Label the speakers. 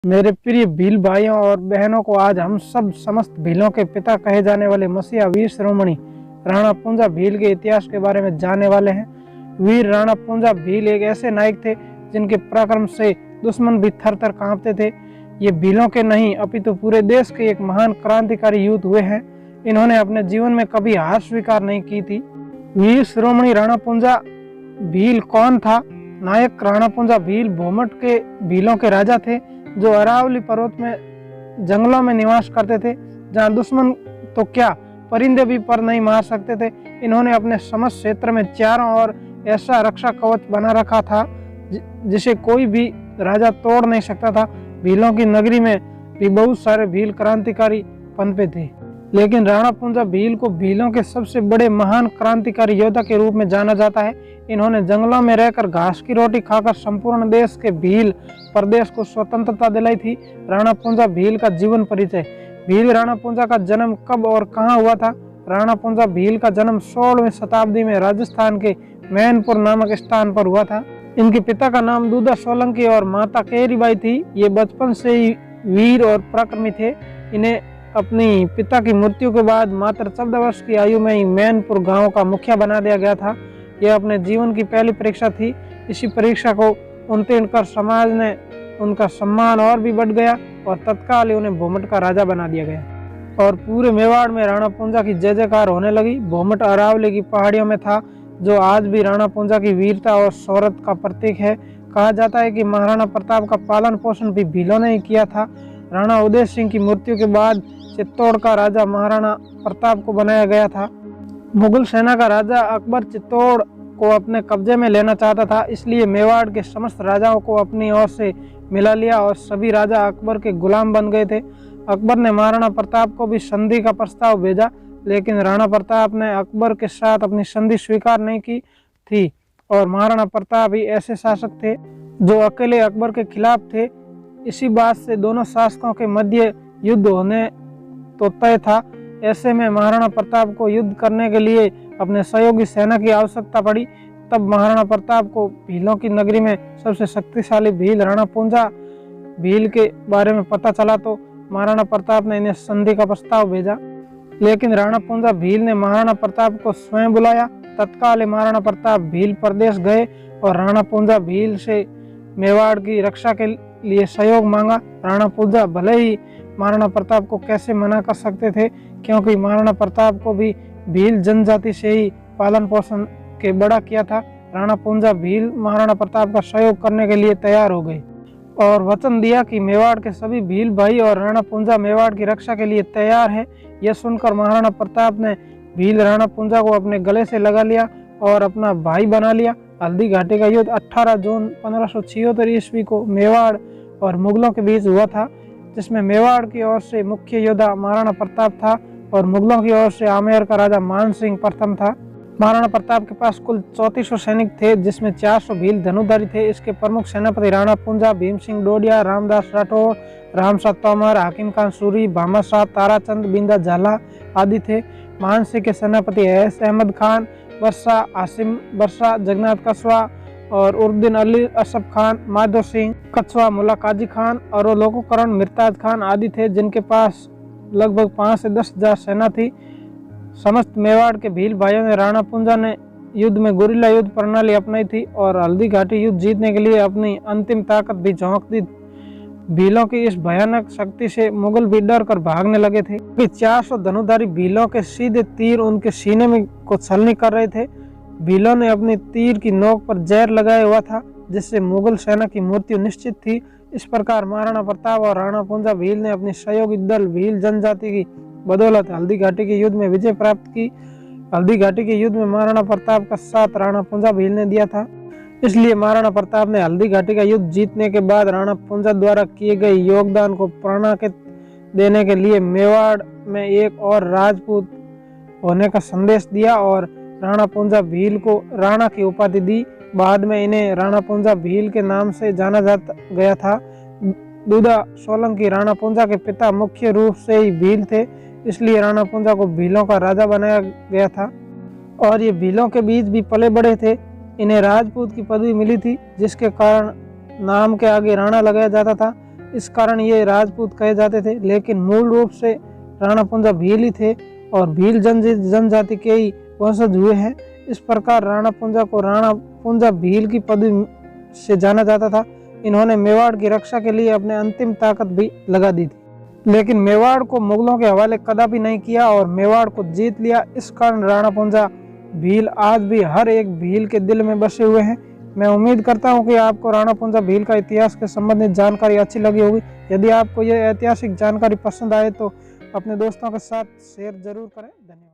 Speaker 1: मेरे प्रिय भील भाइयों और बहनों को आज हम सब समस्त भीलों के पिता कहे जाने वाले मसीहा वीर शिरोमणि राणा पूंजा भील के इतिहास के बारे में जानने वाले हैं। वीर राणा पूंजा भील एक ऐसे नायक थे जिनके पराक्रम से दुश्मन भी थर थर कांपते थे। ये भीलों के नहीं अपितु पूरे देश के एक महान क्रांतिकारी युद्ध हुए हैं। इन्होंने अपने जीवन में कभी हार स्वीकार नहीं की थी। वीर शिरोमणि राणा पूंजा भील कौन था? नायक राणा पूंजा भील भोमट के भीलों के राजा थे जो अरावली पर्वत में जंगलों में निवास करते थे, जहां दुश्मन तो क्या परिंदे भी पर नहीं मार सकते थे। इन्होंने अपने समस्त क्षेत्र में चारों ओर ऐसा रक्षा कवच बना रखा था जिसे कोई भी राजा तोड़ नहीं सकता था। भीलों की नगरी में भी बहुत सारे भील क्रांतिकारी पनपे थे, लेकिन राणा पूंजा भील को भीलों के सबसे बड़े महान क्रांतिकारी योद्धा के रूप में जाना जाता है। इन्होंने जंगलों में रहकर घास की रोटी खाकर संपूर्ण देश के भील प्रदेश को स्वतंत्रता दिलाई थी। राणा पूंजा भील का जीवन परिचय। भील राणा पूंजा का जन्म कब और कहाँ हुआ था? राणा पूंजा भील का जन्म 16वीं शताब्दी में राजस्थान के मैनपुर नामक स्थान पर हुआ था। इनके पिता का नाम दूधा सोलंकी और माता केरीबाई थी। ये बचपन से ही वीर और पराक्रमी थे। इन्हें अपनी पिता की मृत्यु के बाद मात्र 14 वर्ष की आयु में ही मैनपुर गांव का मुखिया बना दिया गया था। यह अपने जीवन की पहली परीक्षा थी। इसी परीक्षा को उत्तीर्ण कर समाज ने उनका सम्मान और भी बढ़ गया और तत्काल ही उन्हें भोमट का राजा बना दिया गया और पूरे मेवाड़ में राणा पूंजा की जय जयकार होने लगी। भोमट अरावली की पहाड़ियों में था, जो आज भी राणा पूंजा की वीरता और शौर्य का प्रतीक है। कहा जाता है कि महाराणा प्रताप का पालन पोषण भी भीलों ने ही किया था। राणा उदय सिंह की मृत्यु के बाद चित्तौड़ का राजा महाराणा प्रताप को बनाया गया था। मुगल सेना का राजा अकबर चित्तौड़ को अपने कब्जे में लेना चाहता था, इसलिए मेवाड़ के समस्त राजाओं को अपनी ओर से मिला लिया और सभी राजा अकबर के गुलाम बन गए थे। अकबर ने महाराणा प्रताप को भी संधि का प्रस्ताव भेजा, लेकिन राणा प्रताप ने अकबर के साथ अपनी संधि स्वीकार नहीं की थी और महाराणा प्रताप ही ऐसे शासक थे जो अकेले अकबर के खिलाफ थे। इसी बात से दोनों शासकों के मध्य युद्ध होने तो तय था। ऐसे में महाराणा प्रताप को युद्ध करने के लिए अपने सहयोगी सेना की आवश्यकता पड़ी। तब महाराणा प्रताप को भीलों की नगरी में सबसे शक्तिशाली भील राणा पूंजा भील के बारे में पता चला, तो महाराणा प्रताप ने इन्हें संधि का प्रस्ताव भेजा, लेकिन राणा पूंजा भील ने महाराणा प्रताप को स्वयं बुलाया। तत्काल महाराणा प्रताप भील प्रदेश गए और राणा पूंजा भील से मेवाड़ की रक्षा के लिए सहयोग मांगा। राणा पूंजा भले ही महाराणा प्रताप को कैसे मना कर सकते थे, क्योंकि महाराणा प्रताप को भी भील जनजाति से ही पालन पोषण के बड़ा किया था। राणा पूंजा भील महाराणा प्रताप का सहयोग करने के लिए तैयार हो गए और वचन दिया कि मेवाड़ के सभी भील भाई और राणा पूंजा मेवाड़ की रक्षा के लिए तैयार है। यह सुनकर महाराणा प्रताप ने भील राणा पूंजा को अपने गले से लगा लिया और अपना भाई बना लिया। हल्दी घाटी का युद्ध 18 जून 1576 ईस्वी को मेवाड़ और मुगलों के बीच हुआ था, जिसमें मेवाड़ की ओर से मुख्य योद्धा महाराणा प्रताप था और मुगलों की ओर से आमेर का राजा मान सिंह प्रथम था। महाराणा प्रताप के पास कुल 3400 सैनिक थे, जिसमें 400 भील धनुधारी थे। इसके प्रमुख सेनापति राणा पूंजा, भीम सिंह डोडिया, रामदास राठौड़, रामसा तोमर, हाकिम खान सूरी, भामा शाह, ताराचंद, बिंदा झाला आदि थे। मान सिंह के सेनापति एस अहमद खान बरसा, आसिम बरसा, जगन्नाथ कछवा और उर्दीन अली असफ खान, माधो सिंह कछवा, मुल्ला काजी खान और लोकोकरण मिर्ताज खान आदि थे, जिनके पास लगभग 5 से 10 हजार सेना थी। समस्त मेवाड़ के भील भाइयों ने राणा पूंजा ने युद्ध में गुरिल्ला युद्ध प्रणाली अपनाई थी और हल्दी घाटी युद्ध जीतने के लिए अपनी अंतिम ताकत भी झोंक दी। भीलों की इस भयानक शक्ति से मुगल भी डर कर भागने लगे थे। 400 धनुधारी भीलों के सीधे तीर उनके सीने में को छलनी कर रहे थे। भीलों ने अपनी तीर की नोक पर जहर लगाया हुआ था, जिससे मुगल सेना की मृत्यु निश्चित थी। इस प्रकार महाराणा प्रताप और राणा पूंजा भील ने अपनी सहयोगी दल भील जनजाति की बदौलत हल्दी घाटी के युद्ध में विजय प्राप्त की। हल्दी घाटी के युद्ध में महाराणा प्रताप का साथ राणा पूंजा भील ने दिया था, इसलिए महाराणा प्रताप ने हल्दी घाटी का युद्ध जीतने के बाद राणा पूंजा द्वारा किए गए योगदान को प्रणित देने के लिए मेवाड़ में एक और राजपूत होने का संदेश दिया और राणा पूंजा भील को राणा की उपाधि दी। बाद में इन्हें राणा पूंजा भील के नाम से जाना जाता गया था। दूधा सोलंकी राणा पूंजा के पिता मुख्य रूप से ही भील थे, इसलिए राणा पूंजा को भीलों का राजा बनाया गया था और ये भीलों के बीच भी पले बड़े थे। इन्हें राजपूत की पदवी मिली थी, जिसके कारण नाम के आगे राणा लगाया जाता था। इस कारण ये राजपूत कहे जाते थे, लेकिन मूल रूप से राणा पूंजा भील ही थे और भील जनजाति के ही वंशज हुए हैं। इस प्रकार राणा पूंजा को राणा पूंजा भील की पदवी से जाना जाता था। इन्होंने मेवाड़ की रक्षा के लिए अपने अंतिम ताकत भी लगा दी थी, लेकिन मेवाड़ को मुगलों के हवाले कदापि नहीं किया और मेवाड़ को जीत लिया। इस कारण राणा पूंजा भील आज भी हर एक भील के दिल में बसे हुए हैं। मैं उम्मीद करता हूं कि आपको राणा पूंजा भील का इतिहास के संबंधित जानकारी अच्छी लगी होगी। यदि आपको यह ऐतिहासिक जानकारी पसंद आए तो अपने दोस्तों के साथ शेयर जरूर करें। धन्यवाद।